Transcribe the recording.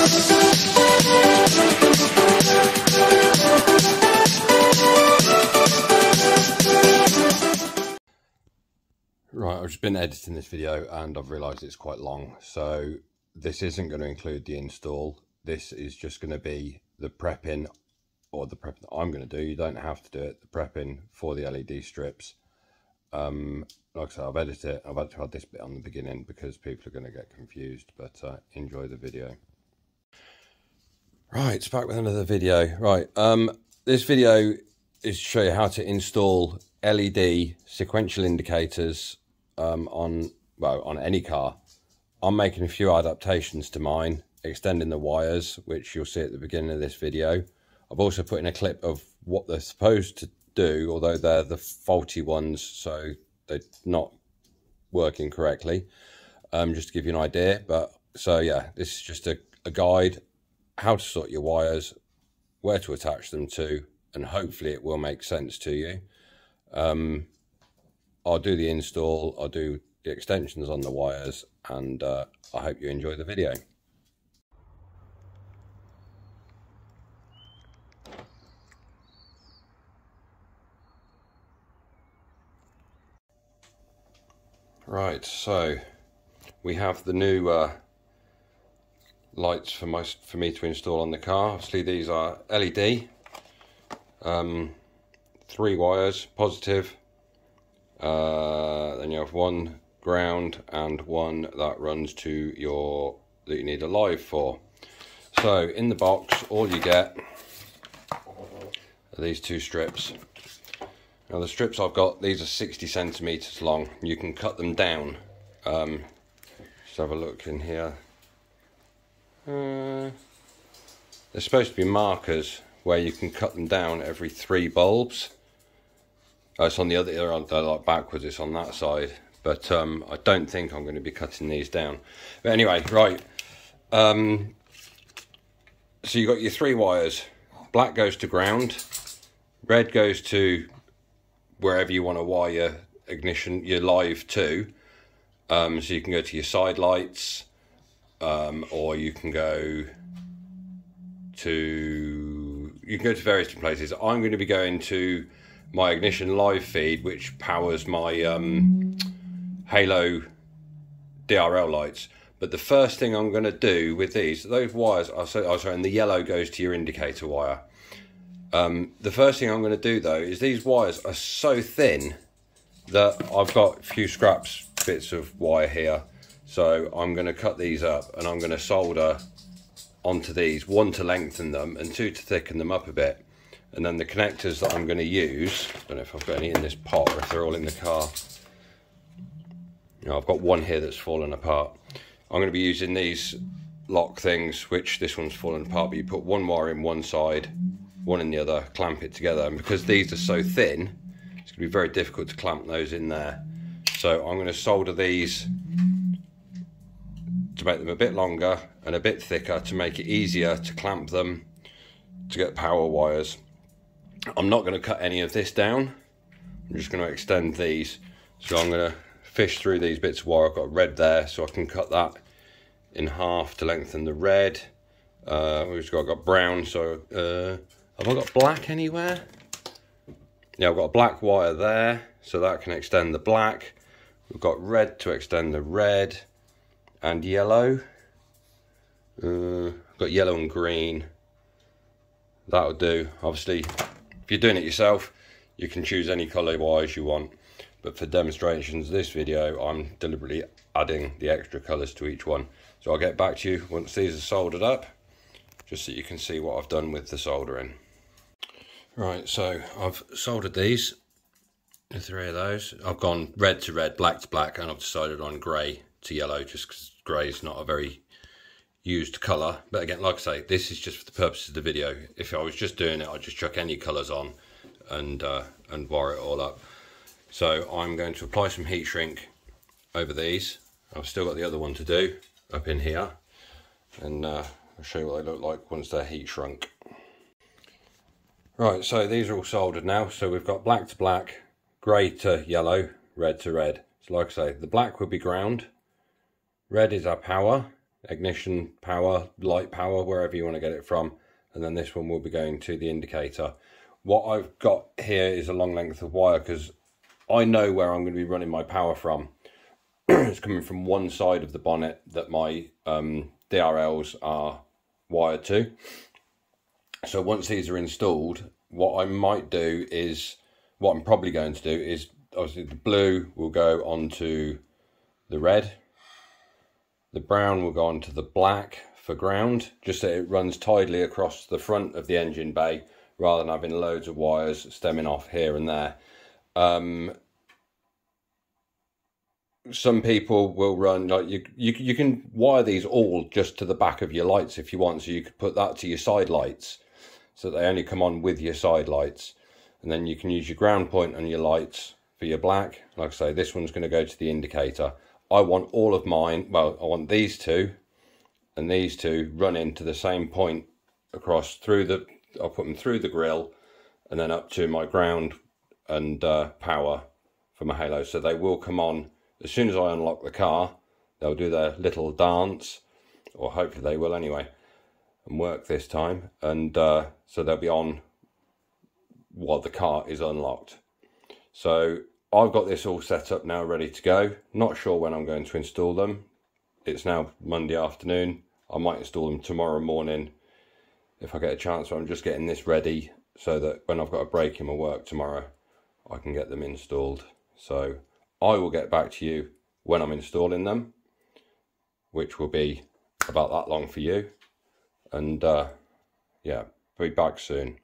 Right, I've just been editing this video and I've realised it's quite long, so this isn't going to include the install. This is just going to be the prepping, or the prepping that I'm going to do. You don't have to do it, the prepping for the LED strips. Like I said, I've edited it. I've had to add this bit on the beginning because people are going to get confused, but enjoy the video. Right, it's back with another video. Right, this video is to show you how to install LED sequential indicators on any car. I'm making a few adaptations to mine, extending the wires, which you'll see at the beginning of this video. I've also put in a clip of what they're supposed to do, although they're the faulty ones, so they're not working correctly, just to give you an idea. But so yeah, this is just a guide how to sort your wires, where to attach them to, and hopefully it will make sense to you. I'll do the install, I'll do the extensions on the wires, and I hope you enjoy the video. Right, so we have the new lights for me to install on the car. Obviously these are LED, 3 wires, positive, then you have 1 ground and 1 that runs to that you need a live for. So in the box, all you get are these 2 strips. Now the strips I've got, these are 60 centimeters long. You can cut them down. Just have a look in here. There's supposed to be markers where you can cut them down every 3 bulbs. It's on the other, they're like backwards, it's on that side. But I don't think I'm going to be cutting these down. But anyway, right. So you've got your 3 wires. Black goes to ground. Red goes to wherever you want to wire your ignition, your live to. So you can go to your side lights, or you can go to various different places. I'm going to be going to my ignition live feed, which powers my Halo DRL lights. But the first thing I'm going to do with those wires are sorry, and the yellow goes to your indicator wire. The first thing I'm going to do though is these wires are so thin that I've got a few bits of wire here. So I'm going to cut these up and I'm going to solder onto these, 1 to lengthen them and 2 to thicken them up a bit. And then the connectors that I'm going to use, I don't know if I've got any in this pot or if they're all in the car. I've got one here that's fallen apart. I'm going to be using these lock things, which this one's fallen apart, but you put 1 wire in one side, 1 in the other, clamp it together. And because these are so thin, it's going to be very difficult to clamp those in there. So I'm going to solder these to make them a bit longer and a bit thicker to make it easier to clamp them to get power wires. I'm not going to cut any of this down. I'm just going to extend these. So I'm going to fish through these bits of wire. I've got red there, so I can cut that in half to lengthen the red. We've got brown, so have I got black anywhere? Yeah, I've got a black wire there, so that can extend the black. We've got red to extend the red, and yellow. I've got yellow and green. That'll do. Obviously, if you're doing it yourself, you can choose any colour wires you want. But for demonstrations of this video, I'm deliberately adding the extra colours to each one. So I'll get back to you once these are soldered up, just so you can see what I've done with the soldering. Right, so I've soldered these, the 3 of those. I've gone red to red, black to black, and I've decided on grey to yellow, just because grey is not a very used colour. But again, like I say, this is just for the purpose of the video. If I was just doing it, I'd just chuck any colours on and wire it all up. So I'm going to apply some heat shrink over these. I've still got the other one to do up in here, and I'll show you what they look like once they're heat shrunk. Right, so these are all soldered now. So we've got black to black, grey to yellow, red to red. So like I say, the black will be ground, red is our power, ignition power, light power, wherever you want to get it from. And then this one will be going to the indicator. What I've got here is a long length of wire, because I know where I'm going to be running my power from. It's coming from one side of the bonnet that my DRLs are wired to. So once these are installed, what I might do is, what I'm probably going to do is, obviously the blue will go onto the red, the brown will go onto the black for ground, just so it runs tidily across the front of the engine bay, rather than having loads of wires stemming off here and there. Some people will run, like you can wire these all just to the back of your lights if you want, so you could put that to your side lights, so they only come on with your side lights. And then you can use your ground point on your lights for your black. Like I say, this one's going to go to the indicator. I want all of mine, well, I want these two and these two running to the same point across through the, I'll put them through the grill and then up to my ground and power for my halo. So they will come on as soon as I unlock the car. They'll do their little dance, or hopefully they will anyway, and work this time. And so they'll be on while the car is unlocked. So I've got this all set up now, ready to go. Not sure when I'm going to install them. It's now Monday afternoon. I might install them tomorrow morning if I get a chance. So I'm just getting this ready so that when I've got a break in my work tomorrow, I can get them installed. So I will get back to you when I'm installing them, which will be about that long for you. And yeah, be back soon.